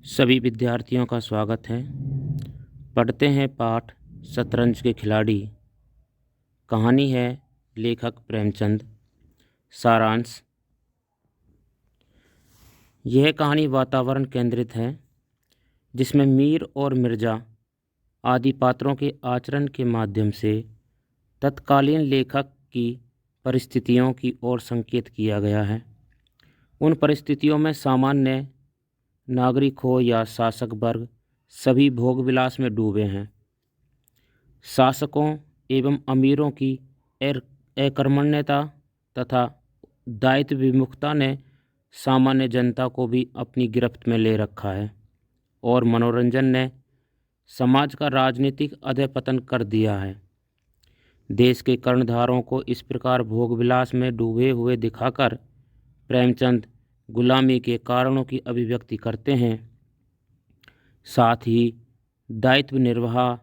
सभी विद्यार्थियों का स्वागत है। पढ़ते हैं पाठ शतरंज के खिलाड़ी। कहानी है लेखक प्रेमचंद। सारांश। यह कहानी वातावरण केंद्रित है जिसमें मीर और मिर्ज़ा आदि पात्रों के आचरण के माध्यम से तत्कालीन लेखक की परिस्थितियों की ओर संकेत किया गया है। उन परिस्थितियों में सामान्य नागरिक हो या शासक वर्ग, सभी भोग विलास में डूबे हैं। शासकों एवं अमीरों की अकर्मण्यता तथा दायित्व विमुखता ने सामान्य जनता को भी अपनी गिरफ्त में ले रखा है और मनोरंजन ने समाज का राजनीतिक अधःपतन कर दिया है। देश के कर्णधारों को इस प्रकार भोग विलास में डूबे हुए दिखाकर प्रेमचंद गुलामी के कारणों की अभिव्यक्ति करते हैं। साथ ही दायित्व निर्वाह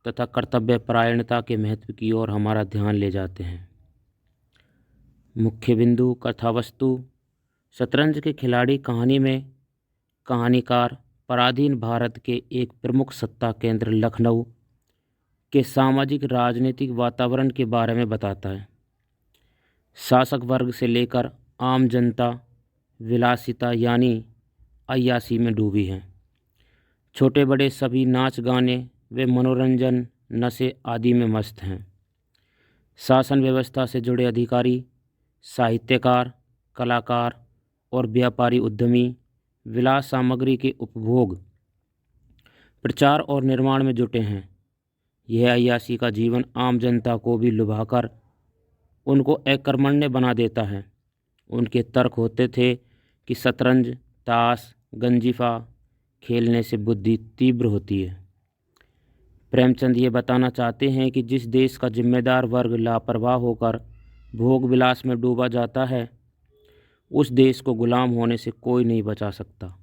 तथा कर्तव्य परायणता के महत्व की ओर हमारा ध्यान ले जाते हैं। मुख्य बिंदु कथावस्तु। शतरंज के खिलाड़ी कहानी में कहानीकार पराधीन भारत के एक प्रमुख सत्ता केंद्र लखनऊ के सामाजिक राजनीतिक वातावरण के बारे में बताता है। शासक वर्ग से लेकर आम जनता विलासिता यानी अय्याशी में डूबी है। छोटे बड़े सभी नाच गाने वे मनोरंजन नशे आदि में मस्त हैं। शासन व्यवस्था से जुड़े अधिकारी, साहित्यकार, कलाकार और व्यापारी उद्यमी विलास सामग्री के उपभोग, प्रचार और निर्माण में जुटे हैं। यह अय्याशी का जीवन आम जनता को भी लुभाकर उनको अकर्मण्य बना देता है। उनके तर्क होते थे कि शतरंज, ताश, गंजीफा खेलने से बुद्धि तीव्र होती है। प्रेमचंद ये बताना चाहते हैं कि जिस देश का जिम्मेदार वर्ग लापरवाह होकर भोग विलास में डूबा जाता है, उस देश को गुलाम होने से कोई नहीं बचा सकता।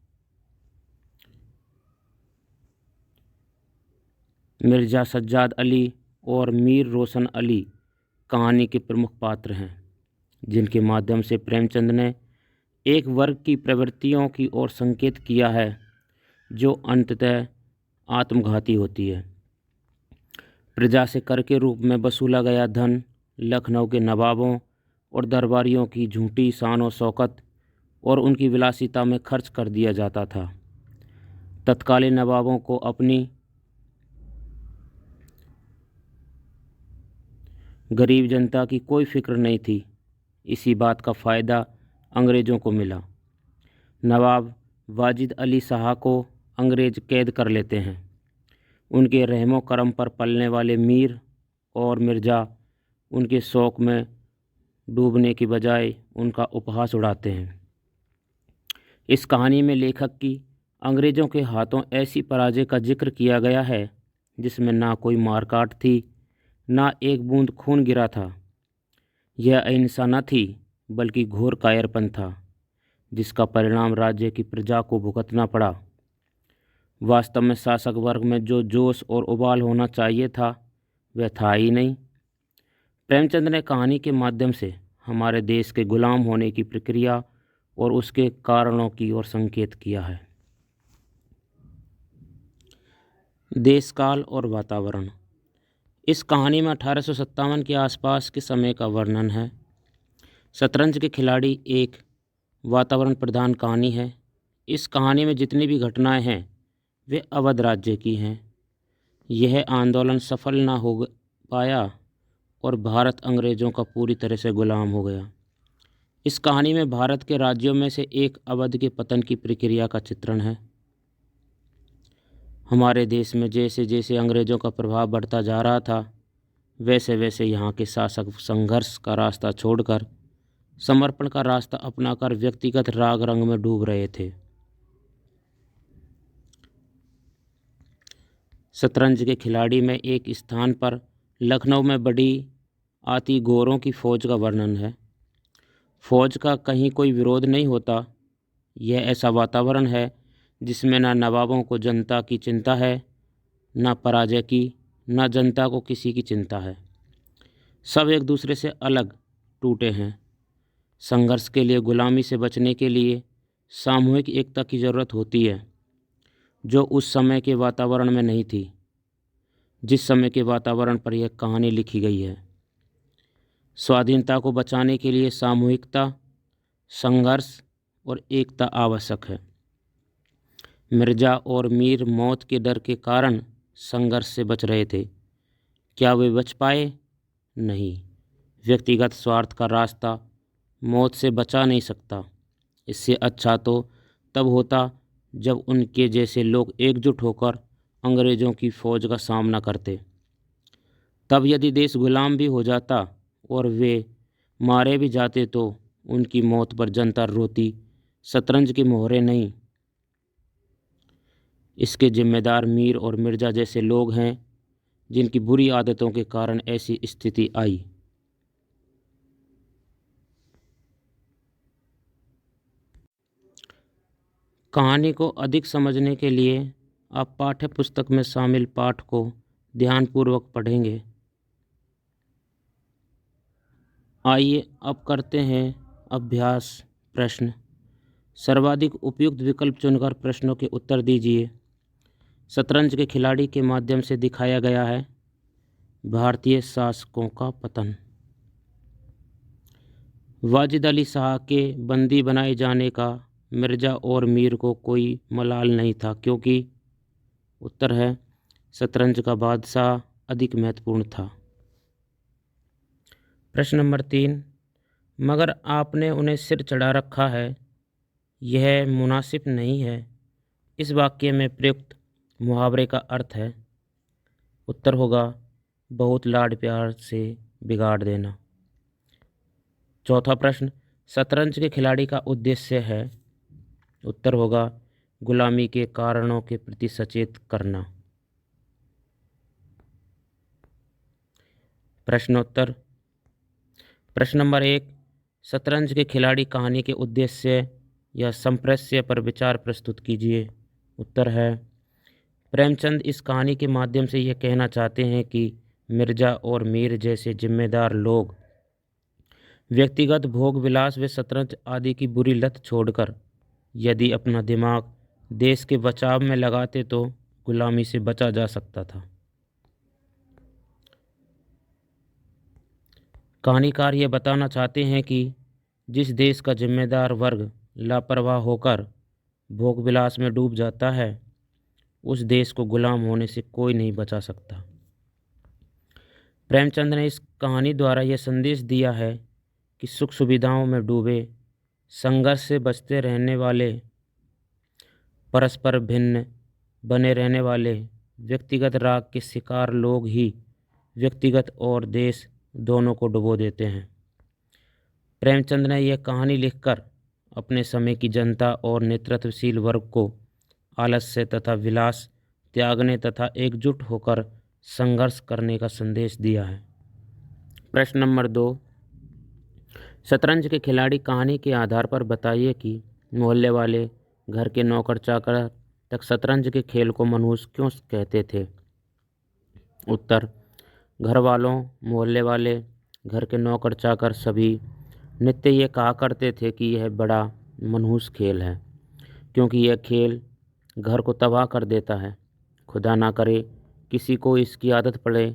मिर्ज़ा सज्जाद अली और मीर रोशन अली कहानी के प्रमुख पात्र हैं, जिनके माध्यम से प्रेमचंद ने एक वर्ग की प्रवृत्तियों की ओर संकेत किया है जो अंततः आत्मघाती होती है। प्रजा से कर के रूप में वसूला गया धन लखनऊ के नवाबों और दरबारियों की झूठी शान और शौकत और उनकी विलासिता में खर्च कर दिया जाता था। तत्कालीन नवाबों को अपनी गरीब जनता की कोई फिक्र नहीं थी। इसी बात का फ़ायदा अंग्रेज़ों को मिला। नवाब वाजिद अली शाह को अंग्रेज़ कैद कर लेते हैं। उनके रहमो करम पर पलने वाले मीर और मिर्ज़ा उनके शौक़ में डूबने की बजाय उनका उपहास उड़ाते हैं। इस कहानी में लेखक की अंग्रेज़ों के हाथों ऐसी पराजय का जिक्र किया गया है जिसमें ना कोई मारकाट थी, ना एक बूंद खून गिरा था। यह अहिंसा न थी बल्कि घोर कायरपन था, जिसका परिणाम राज्य की प्रजा को भुगतना पड़ा। वास्तव में शासक वर्ग में जो जोश और उबाल होना चाहिए था वह था ही नहीं। प्रेमचंद ने कहानी के माध्यम से हमारे देश के गुलाम होने की प्रक्रिया और उसके कारणों की ओर संकेत किया है। देशकाल और वातावरण। इस कहानी में 1857 के आसपास के समय का वर्णन है। शतरंज के खिलाड़ी एक वातावरण प्रधान कहानी है। इस कहानी में जितनी भी घटनाएं हैं वे अवध राज्य की हैं। यह आंदोलन सफल ना हो पाया और भारत अंग्रेज़ों का पूरी तरह से गुलाम हो गया। इस कहानी में भारत के राज्यों में से एक अवध के पतन की प्रक्रिया का चित्रण है। हमारे देश में जैसे जैसे अंग्रेज़ों का प्रभाव बढ़ता जा रहा था, वैसे वैसे यहाँ के शासक संघर्ष का रास्ता छोड़कर समर्पण का रास्ता अपनाकर व्यक्तिगत राग रंग में डूब रहे थे। शतरंज के खिलाड़ी में एक स्थान पर लखनऊ में बड़ी आती गोरों की फौज का वर्णन है। फौज का कहीं कोई विरोध नहीं होता। यह ऐसा वातावरण है जिसमें ना नवाबों को जनता की चिंता है, ना पराजय की, ना जनता को किसी की चिंता है। सब एक दूसरे से अलग टूटे हैं। संघर्ष के लिए, गुलामी से बचने के लिए सामूहिक एकता की ज़रूरत होती है। जो उस समय के वातावरण में नहीं थी, जिस समय के वातावरण पर यह कहानी लिखी गई है। स्वाधीनता को बचाने के लिए सामूहिकता, संघर्ष और एकता आवश्यक है। मिर्जा और मीर मौत के डर के कारण संघर्ष से बच रहे थे। क्या वे बच पाए? नहीं। व्यक्तिगत स्वार्थ का रास्ता मौत से बचा नहीं सकता। इससे अच्छा तो तब होता जब उनके जैसे लोग एकजुट होकर अंग्रेज़ों की फ़ौज का सामना करते। तब यदि देश गुलाम भी हो जाता और वे मारे भी जाते तो उनकी मौत पर जनता रोती, शतरंज के मोहरे नहीं। इसके जिम्मेदार मीर और मिर्ज़ा जैसे लोग हैं, जिनकी बुरी आदतों के कारण ऐसी स्थिति आई। कहानी को अधिक समझने के लिए आप पाठ्य पुस्तक में शामिल पाठ को ध्यानपूर्वक पढ़ेंगे। आइए अब करते हैं अभ्यास प्रश्न। सर्वाधिक उपयुक्त विकल्प चुनकर प्रश्नों के उत्तर दीजिए। शतरंज के खिलाड़ी के माध्यम से दिखाया गया है भारतीय शासकों का पतन। वाजिद अली शाह के बंदी बनाए जाने का मिर्ज़ा और मीर को कोई मलाल नहीं था, क्योंकि उत्तर है शतरंज का बादशाह अधिक महत्वपूर्ण था। प्रश्न नंबर 3, मगर आपने उन्हें सिर चढ़ा रखा है, यह मुनासिब नहीं है। इस वाक्य में प्रयुक्त मुहावरे का अर्थ है। उत्तर होगा बहुत लाड प्यार से बिगाड़ देना। चौथा प्रश्न, शतरंज के खिलाड़ी का उद्देश्य है। उत्तर होगा गुलामी के कारणों के प्रति सचेत करना। प्रश्नोत्तर। प्रश्न नंबर 1, शतरंज के खिलाड़ी कहानी के उद्देश्य या संप्रेष्य पर विचार प्रस्तुत कीजिए। उत्तर है प्रेमचंद इस कहानी के माध्यम से यह कहना चाहते हैं कि मिर्ज़ा और मीर जैसे जिम्मेदार लोग व्यक्तिगत भोग विलास व शतरंज आदि की बुरी लत छोड़कर यदि अपना दिमाग देश के बचाव में लगाते तो गुलामी से बचा जा सकता था। कहानीकार ये बताना चाहते हैं कि जिस देश का जिम्मेदार वर्ग लापरवाह होकर भोग विलास में डूब जाता है, उस देश को गुलाम होने से कोई नहीं बचा सकता। प्रेमचंद ने इस कहानी द्वारा यह संदेश दिया है कि सुख सुविधाओं में डूबे, संघर्ष से बचते रहने वाले, परस्पर भिन्न बने रहने वाले, व्यक्तिगत राग के शिकार लोग ही व्यक्तिगत और देश दोनों को डुबो देते हैं। प्रेमचंद ने यह कहानी लिखकर अपने समय की जनता और नेतृत्वशील वर्ग को आलस्य तथा विलास त्यागने तथा एकजुट होकर संघर्ष करने का संदेश दिया है। प्रश्न नंबर 2, शतरंज के खिलाड़ी कहानी के आधार पर बताइए कि मोहल्ले वाले, घर के नौकर चाकर तक शतरंज के खेल को मनहूस क्यों कहते थे। उत्तर, घर वालों, मोहल्ले वाले, घर के नौकर चाकर सभी नित्य ये कहा करते थे कि यह बड़ा मनहूस खेल है, क्योंकि यह खेल घर को तबाह कर देता है। खुदा ना करे किसी को इसकी आदत पड़े,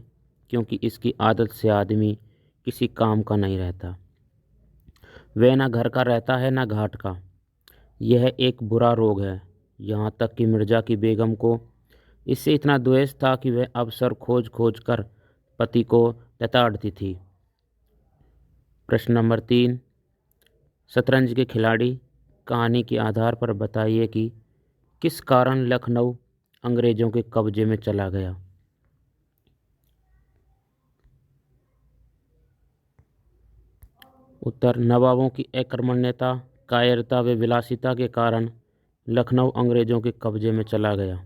क्योंकि इसकी आदत से आदमी किसी काम का नहीं रहता। वह ना घर का रहता है ना घाट का। यह एक बुरा रोग है। यहाँ तक कि मिर्ज़ा की बेगम को इससे इतना द्वेष था कि वह अवसर खोज खोज कर पति को लताड़ती थी। प्रश्न नंबर 3, शतरंज के खिलाड़ी कहानी के आधार पर बताइए कि किस कारण लखनऊ अंग्रेज़ों के कब्जे में चला गया। उत्तर, नवाबों की अकर्मण्यता, कायरता व विलासिता के कारण लखनऊ अंग्रेज़ों के कब्जे में चला गया।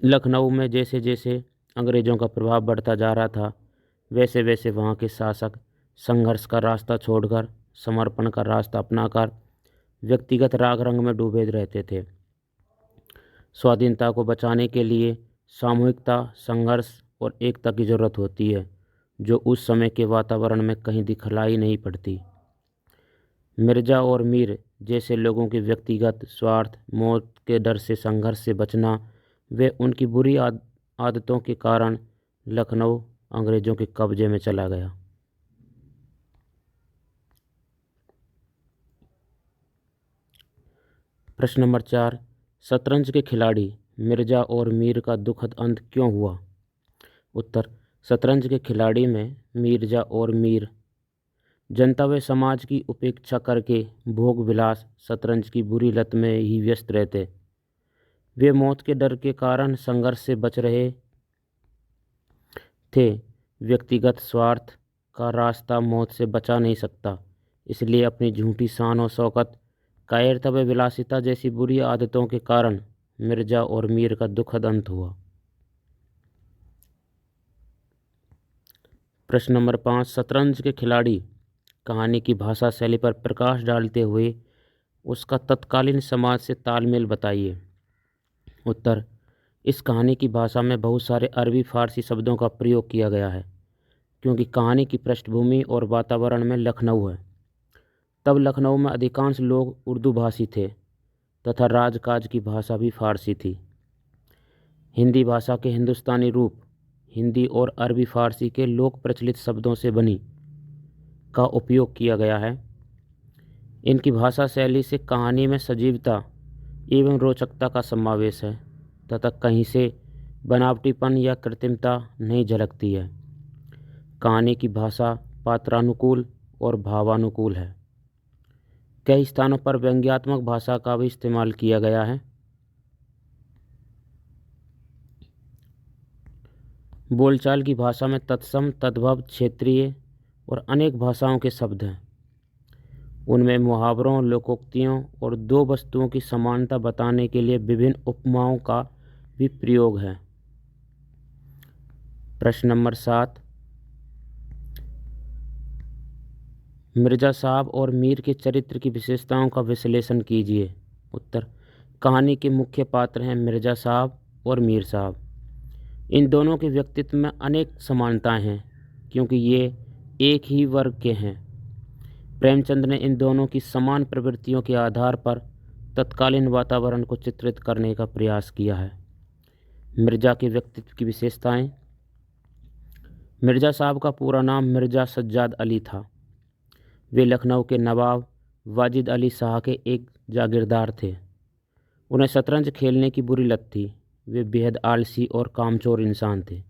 लखनऊ में जैसे जैसे अंग्रेज़ों का प्रभाव बढ़ता जा रहा था, वैसे वैसे वहाँ के शासक संघर्ष का रास्ता छोड़कर समर्पण का रास्ता अपनाकर व्यक्तिगत राग रंग में डूबे रहते थे। स्वाधीनता को बचाने के लिए सामूहिकता, संघर्ष और एकता की ज़रूरत होती है, जो उस समय के वातावरण में कहीं दिखलाई नहीं पड़ती। मिर्ज़ा और मीर जैसे लोगों के व्यक्तिगत स्वार्थ, मौत के डर से संघर्ष से बचना व उनकी बुरी आदतों के कारण लखनऊ अंग्रेज़ों के कब्जे में चला गया। प्रश्न नंबर 4, शतरंज के खिलाड़ी मिर्ज़ा और मीर का दुखद अंत क्यों हुआ? उत्तर, शतरंज के खिलाड़ी में मिर्ज़ा और मीर जनता व समाज की उपेक्षा करके भोग विलास शतरंज की बुरी लत में ही व्यस्त रहते। वे मौत के डर के कारण संघर्ष से बच रहे थे। व्यक्तिगत स्वार्थ का रास्ता मौत से बचा नहीं सकता, इसलिए अपनी झूठी शान और शौकत, कायरता व विलासिता जैसी बुरी आदतों के कारण मिर्ज़ा और मीर का दुखद अंत हुआ। प्रश्न नंबर 5, शतरंज के खिलाड़ी कहानी की भाषा शैली पर प्रकाश डालते हुए उसका तत्कालीन समाज से तालमेल बताइए। उत्तर, इस कहानी की भाषा में बहुत सारे अरबी फारसी शब्दों का प्रयोग किया गया है, क्योंकि कहानी की पृष्ठभूमि और वातावरण में लखनऊ है। तब लखनऊ में अधिकांश लोग उर्दू भाषी थे तथा राजकाज की भाषा भी फारसी थी। हिंदी भाषा के हिंदुस्तानी रूप हिंदी और अरबी फारसी के लोक प्रचलित शब्दों से बनी का उपयोग किया गया है। इनकी भाषा शैली से कहानी में सजीवता एवं रोचकता का समावेश है तथा कहीं से बनावटीपन या कृत्रिमता नहीं झलकती है। कहानी की भाषा पात्रानुकूल और भावानुकूल है। कई स्थानों पर व्यंग्यात्मक भाषा का भी इस्तेमाल किया गया है। बोलचाल की भाषा में तत्सम, तद्भव, क्षेत्रीय और अनेक भाषाओं के शब्द हैं। उनमें मुहावरों, लोकोक्तियों और दो वस्तुओं की समानता बताने के लिए विभिन्न उपमाओं का भी प्रयोग है। प्रश्न नंबर 7, मिर्ज़ा साहब और मीर के चरित्र की विशेषताओं का विश्लेषण कीजिए। उत्तर, कहानी के मुख्य पात्र हैं मिर्ज़ा साहब और मीर साहब। इन दोनों के व्यक्तित्व में अनेक समानताएं हैं, क्योंकि ये एक ही वर्ग के हैं। प्रेमचंद ने इन दोनों की समान प्रवृत्तियों के आधार पर तत्कालीन वातावरण को चित्रित करने का प्रयास किया है। मिर्ज़ा के व्यक्तित्व की विशेषताएं। मिर्ज़ा साहब का पूरा नाम मिर्ज़ा सज्जाद अली था। वे लखनऊ के नवाब वाजिद अली शाह के एक जागीरदार थे। उन्हें शतरंज खेलने की बुरी लत थी। वे बेहद आलसी और कामचोर इंसान थे।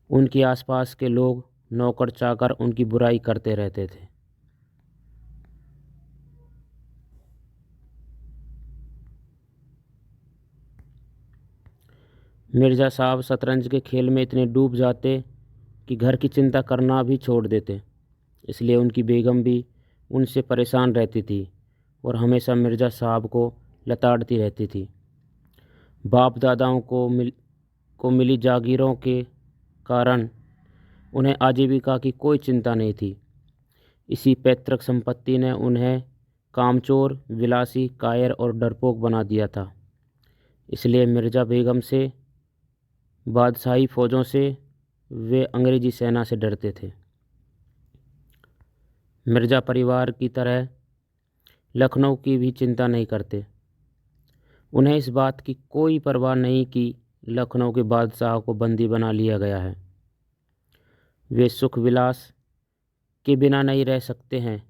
उनके आसपास के लोग नौकर चाकर उनकी बुराई करते रहते थे। मिर्ज़ा साहब शतरंज के खेल में इतने डूब जाते कि घर की चिंता करना भी छोड़ देते। इसलिए उनकी बेगम भी उनसे परेशान रहती थी और हमेशा मिर्ज़ा साहब को लताड़ती रहती थी। बाप दादाओं को मिली जागीरों के कारण उन्हें आजीविका की कोई चिंता नहीं थी। इसी पैतृक संपत्ति ने उन्हें कामचोर, विलासी, कायर और डरपोक बना दिया था। इसलिए मिर्ज़ा बेगम से, बादशाही फ़ौजों से, वे अंग्रेज़ी सेना से डरते थे। मिर्ज़ा परिवार की तरह लखनऊ की भी चिंता नहीं करते। उन्हें इस बात की कोई परवाह नहीं कि लखनऊ के बादशाह को बंदी बना लिया गया है। वे सुख विलास के बिना नहीं रह सकते हैं।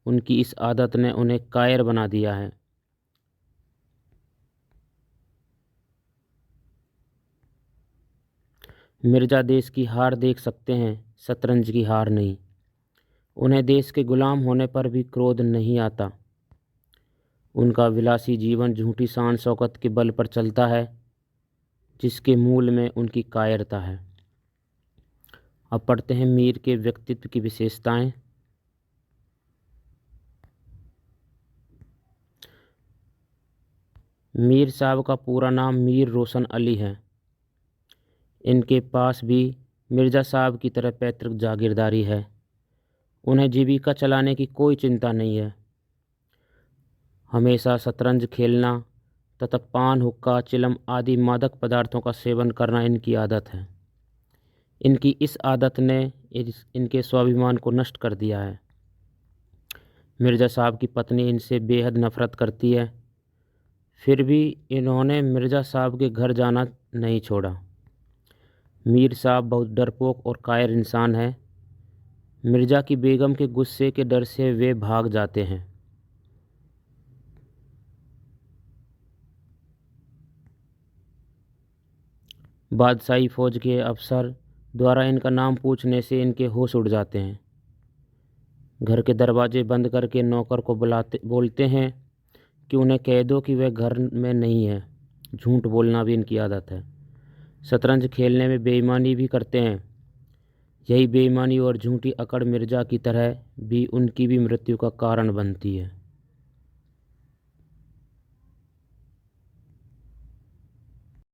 उनकी इस आदत ने उन्हें कायर बना दिया है। मिर्ज़ा देश की हार देख सकते हैं, शतरंज की हार नहीं। उन्हें देश के गुलाम होने पर भी क्रोध नहीं आता। उनका विलासी जीवन झूठी शान शौकत के बल पर चलता है, जिसके मूल में उनकी कायरता है। अब पढ़ते हैं मीर के व्यक्तित्व की विशेषताएं। मीर साहब का पूरा नाम मीर रोशन अली है। इनके पास भी मिर्ज़ा साहब की तरह पैतृक जागीरदारी है। उन्हें जीविका चलाने की कोई चिंता नहीं है। हमेशा शतरंज खेलना तथा पान, हुक्का, चिलम आदि मादक पदार्थों का सेवन करना इनकी आदत है। इनकी इस आदत ने इनके स्वाभिमान को नष्ट कर दिया है। मिर्ज़ा साहब की पत्नी इनसे बेहद नफ़रत करती है, फिर भी इन्होंने मिर्ज़ा साहब के घर जाना नहीं छोड़ा। मीर साहब बहुत डरपोक और कायर इंसान है। मिर्ज़ा की बेगम के गुस्से के डर से वे भाग जाते हैं। बादशाही फ़ौज के अफसर द्वारा इनका नाम पूछने से इनके होश उड़ जाते हैं। घर के दरवाजे बंद करके नौकर को बोलते हैं कि उन्हें कह दो कि वह घर में नहीं है। झूठ बोलना भी इनकी आदत है। शतरंज खेलने में बेईमानी भी करते हैं। यही बेईमानी और झूठी अकड़ मिर्ज़ा की तरह भी उनकी भी मृत्यु का कारण बनती है।